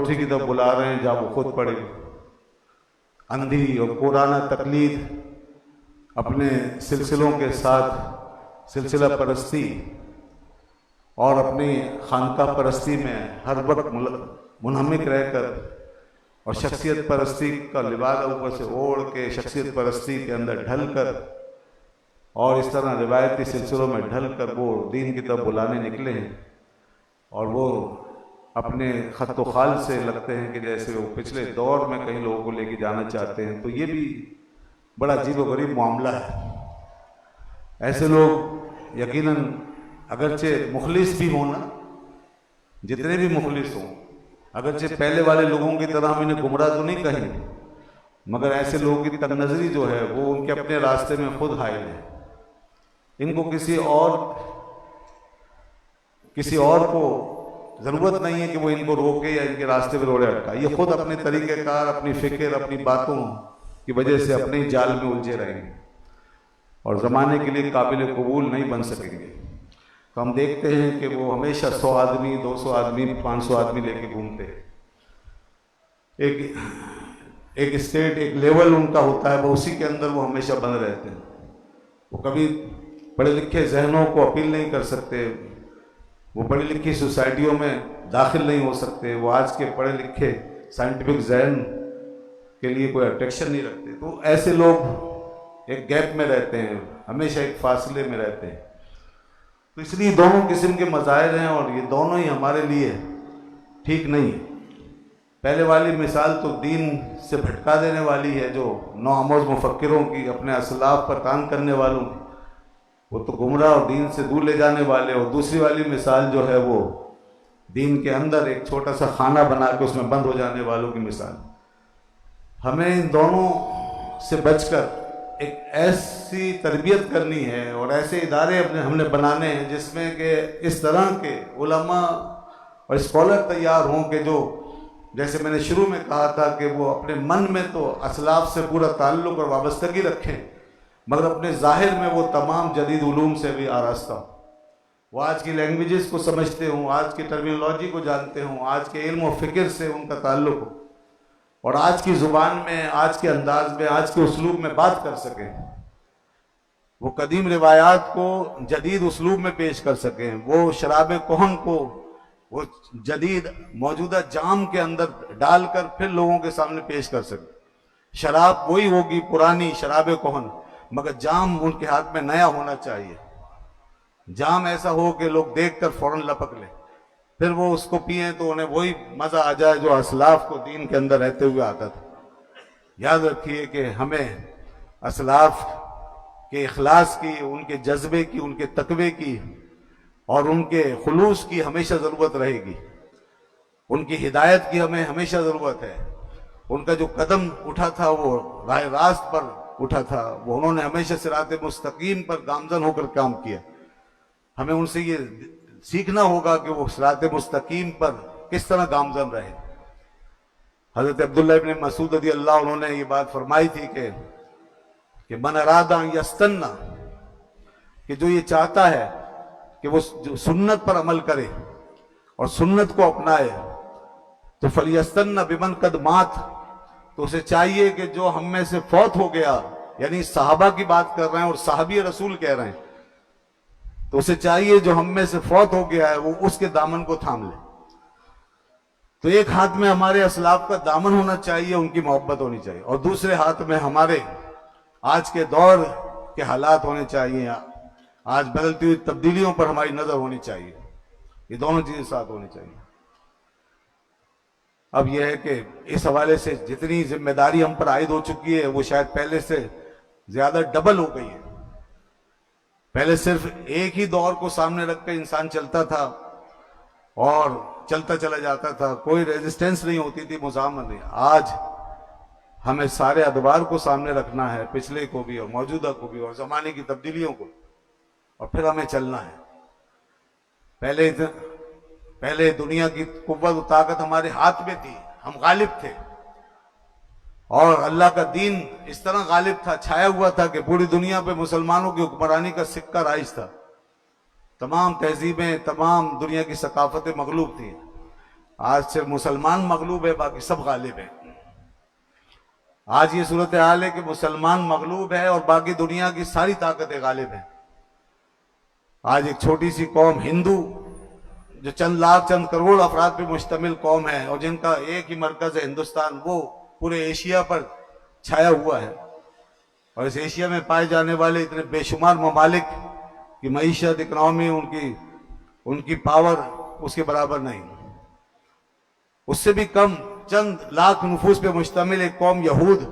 کوٹھی کی طرف بلا رہے ہیں جہاں وہ خود پڑے. اندھی اور پرانا تقلید، اپنے سلسلوں کے ساتھ سلسلہ پرستی اور اپنی خانقاہ پرستی میں ہر وقت منہمک رہ کر اور شخصیت پرستی کا لباس اوپر سے اوڑھ کے شخصیت پرستی کے اندر ڈھل کر اور اس طرح روایتی سلسلوں میں ڈھل کر وہ دین کی طرف بلانے نکلے ہیں. اور وہ اپنے خط و خال سے لگتے ہیں کہ جیسے وہ پچھلے دور میں کئی لوگوں کو لے کے جانا چاہتے ہیں. تو یہ بھی بڑا عجیب و غریب معاملہ ہے. ایسے لوگ یقیناً اگرچہ مخلص بھی ہوں نا، جتنے بھی مخلص ہوں، اگرچہ پہلے والے لوگوں کی طرح ہم انہیں گمراہ تو نہیں کہیں، مگر ایسے لوگوں کی تنگ نظری جو ہے وہ ان کے اپنے راستے میں خود حائل ہے. ان کو کسی اور کو ضرورت نہیں ہے کہ وہ ان کو روکے یا ان کے راستے پہ روڑے اٹکائے. یہ خود اپنے طریقہ کار، اپنی فکر، اپنی باتوں کی وجہ سے اپنے ہی جال میں الجھے رہیں گے اور زمانے کے لیے قابل قبول نہیں بن سکیں گے. تو ہم دیکھتے ہیں کہ وہ ہمیشہ 100 آدمی، 200 آدمی، 500 آدمی لے کے گھومتے ہیں. ایک اسٹیٹ، ایک لیول ان کا ہوتا ہے، وہ اسی کے اندر وہ ہمیشہ بند رہتے ہیں. وہ کبھی پڑھے لکھے ذہنوں کو اپیل نہیں کر سکتے، وہ پڑھی لکھی سوسائٹیوں میں داخل نہیں ہو سکتے، وہ آج کے پڑھے لکھے سائنٹیفک ذہن کے لیے کوئی اٹریکشن نہیں رکھتے. تو ایسے لوگ ایک گیپ میں رہتے ہیں، ہمیشہ ایک فاصلے میں رہتے ہیں. تو اس لیے دونوں قسم کے مظاہر ہیں اور یہ دونوں ہی ہمارے لیے ٹھیک نہیں ہے. پہلے والی مثال تو دین سے بھٹکا دینے والی ہے، جو نوآموز مفکروں کی، اپنے اسلاف پر کام کرنے والوں کی، وہ تو گمراہ اور دین سے دور لے جانے والے. اور دوسری والی مثال جو ہے وہ دین کے اندر ایک چھوٹا سا خانہ بنا کے اس میں بند ہو جانے والوں کی مثال. ہمیں ان دونوں سے بچ کر ایک ایسی تربیت کرنی ہے اور ایسے ادارے ہم نے بنانے ہیں جس میں کہ اس طرح کے علماء اور اسکالر تیار ہوں کہ جو، جیسے میں نے شروع میں کہا تھا، کہ وہ اپنے من میں تو اسلاف سے پورا تعلق اور وابستگی رکھیں، مگر اپنے ظاہر میں وہ تمام جدید علوم سے بھی آراستہ ہوں. وہ آج کی لینگویجز کو سمجھتے ہوں، آج کی ٹرمینالوجی کو جانتے ہوں، آج کے علم و فکر سے ان کا تعلق ہو اور آج کی زبان میں، آج کے انداز میں، آج کے اسلوب میں بات کر سکیں. وہ قدیم روایات کو جدید اسلوب میں پیش کر سکیں. وہ شراب کہن کو وہ جدید موجودہ جام کے اندر ڈال کر پھر لوگوں کے سامنے پیش کر سکیں. شراب وہی ہوگی، پرانی شراب کہن، مگر جام ان کے ہاتھ میں نیا ہونا چاہیے. جام ایسا ہو کہ لوگ دیکھ کر فوراً لپک لیں، پھر وہ اس کو پئیں تو انہیں وہی مزہ آ جائے جو اسلاف کو دین کے اندر رہتے ہوئے آتا تھا. یاد رکھیے کہ ہمیں اسلاف کے اخلاص کی، ان کے جذبے کی، ان کے تقوی کی اور ان کے خلوص کی ہمیشہ ضرورت رہے گی. ان کی ہدایت کی ہمیں ہمیشہ ضرورت ہے. ان کا جو قدم اٹھا تھا وہ راہ راست پر اٹھا تھا، وہ انہوں نے ہمیشہ صراط مستقیم پر گامزن ہو کر کام کیا. ہمیں ان سے یہ سیکھنا ہوگا کہ وہ صراط مستقیم پر کس طرح گامزن رہے. حضرت عبداللہ ابن مسعود رضی اللہ عنہ نے یہ بات فرمائی تھی کہ من ارادہ یستنہ، کہ جو یہ چاہتا ہے کہ وہ سنت پر عمل کرے اور سنت کو اپنائے، تو فلیستنہ بمن قد مات، تو اسے چاہیے کہ جو ہم میں سے فوت ہو گیا، یعنی صحابہ کی بات کر رہے ہیں اور صحابی رسول کہہ رہے ہیں، تو اسے چاہیے جو ہم میں سے فوت ہو گیا ہے وہ اس کے دامن کو تھام لے. تو ایک ہاتھ میں ہمارے اسلاف کا دامن ہونا چاہیے، ان کی محبت ہونی چاہیے، اور دوسرے ہاتھ میں ہمارے آج کے دور کے حالات ہونے چاہیے، آج بدلتی ہوئی تبدیلیوں پر ہماری نظر ہونی چاہیے. یہ دونوں چیزیں ساتھ ہونی چاہیے. اب یہ ہے کہ اس حوالے سے جتنی ذمہ داری ہم پر عائد ہو چکی ہے وہ شاید پہلے سے زیادہ ڈبل ہو گئی ہے. پہلے صرف ایک ہی دور کو سامنے رکھ کے انسان چلتا تھا اور چلتا چلا جاتا تھا، کوئی ریزسٹنس نہیں ہوتی تھی، مزاحمت نہیں. آج ہمیں سارے ادوار کو سامنے رکھنا ہے، پچھلے کو بھی اور موجودہ کو بھی اور زمانے کی تبدیلیوں کو، اور پھر ہمیں چلنا ہے. پہلے دنیا کی قوت و طاقت ہمارے ہاتھ میں تھی، ہم غالب تھے، اور اللہ کا دین اس طرح غالب تھا، چھایا ہوا تھا کہ پوری دنیا پہ مسلمانوں کی حکمرانی کا سکہ رائج تھا. تمام تہذیبیں، تمام دنیا کی ثقافتیں مغلوب تھیں. آج صرف مسلمان مغلوب ہے، باقی سب غالب ہیں۔ آج یہ صورتحال ہے کہ مسلمان مغلوب ہے اور باقی دنیا کی ساری طاقتیں غالب ہیں۔ آج ایک چھوٹی سی قوم ہندو، جو چند لاکھ چند کروڑ افراد پہ مشتمل قوم ہے اور جن کا ایک ہی مرکز ہے ہندوستان، وہ پورے ایشیا پر چھایا ہوا ہے، اور اس ایشیا میں پائے جانے والے اتنے بے شمار ممالک کی معیشت، اکنامی، ان کی پاور اس کے برابر نہیں۔ اس سے بھی کم چند لاکھ نفوس پہ مشتمل ایک قوم یہود